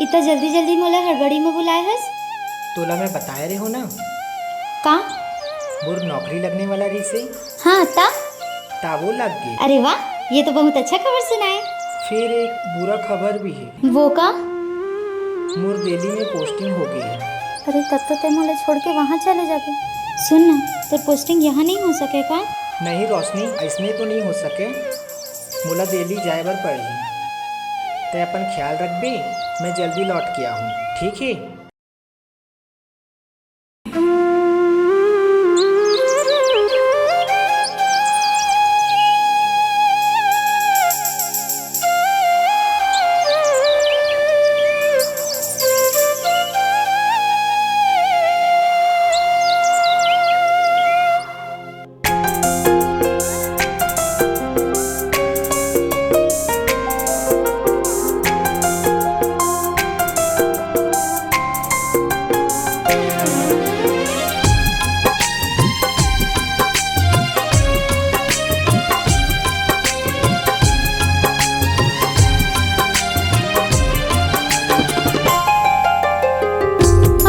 इतना जल्दी जल्दी मोला हड़बड़ी में बुलाए हस? तोला मैं बताए रहे हो ना का? मोर नौकरी लगने वाला रही से। हाँ तावो लग गई। अरे वाह, ये तो बहुत अच्छा खबर सुनाए। फिर एक बुरा खबर भी है। वो का? मोर दिल्ली में पोस्टिंग हो गई है। अरे तब तो ते मोला छोड़ के वहाँ चले जाबे। सुन ना, तो पोस्टिंग यहाँ नहीं हो सके का? नहीं रोशनी, ऐसने तो नहीं हो सके। मोला दिल्ली जाए बर पड़ी। ते अपन ख्याल रख बे, मैं जल्दी लौट के आऊँ, ठीक है?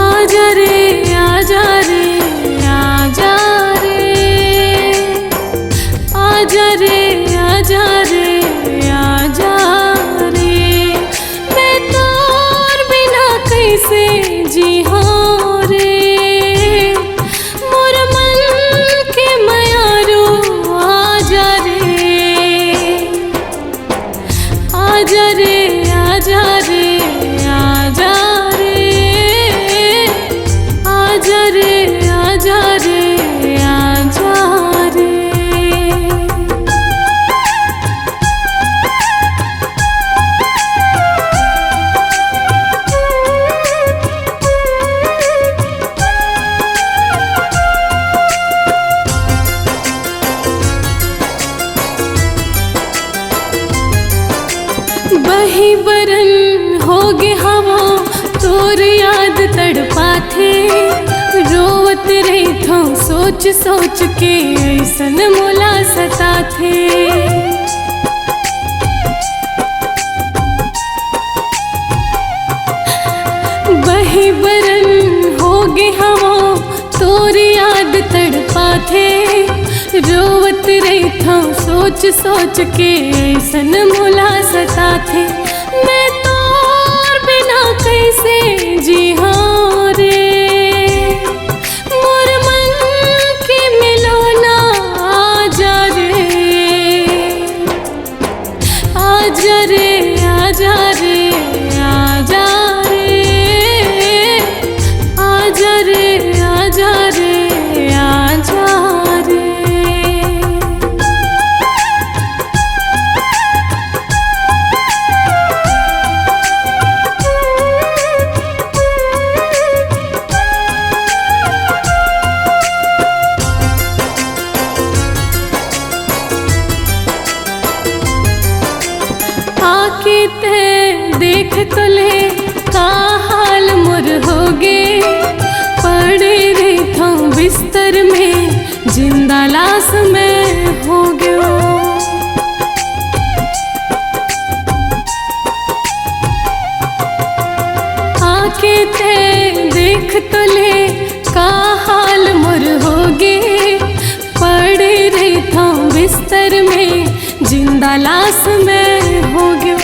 आजा रे आजा रे आजा रे, आजा रे आजा रे आजा रे, मैं तोर बिना कैसे जी हो रे, मोर मन के मयारू आजा रे, आजा रे आजा रे आजा रे, आजा रे आजा रे आजा रे। बही बरन होगे हवा तोर याद तड़पा थे, रोवत रही थो सोच सोच के ऐसन मोला सता थे। बही बरन होगे हवा तोर याद तड़पा थे, रोवत रही थो सोच सोच के ऐसन मोला सता थे, मैं तोर बिना कैसे जी हो रे, मोर मन के मिलोना आजा रे, आजा रे आजा रे आजा रे, आजा रे आजा रे आजा रे। आके ते देख तो ले का हाल मोर होगे, पड़े रही थो बिस्तर में जिंदा लाश में हो गयो। आके ते देख तो ले का हाल मोर होगे, पड़े रही थो बिस्तर में जिंदा लाश में हो गयो।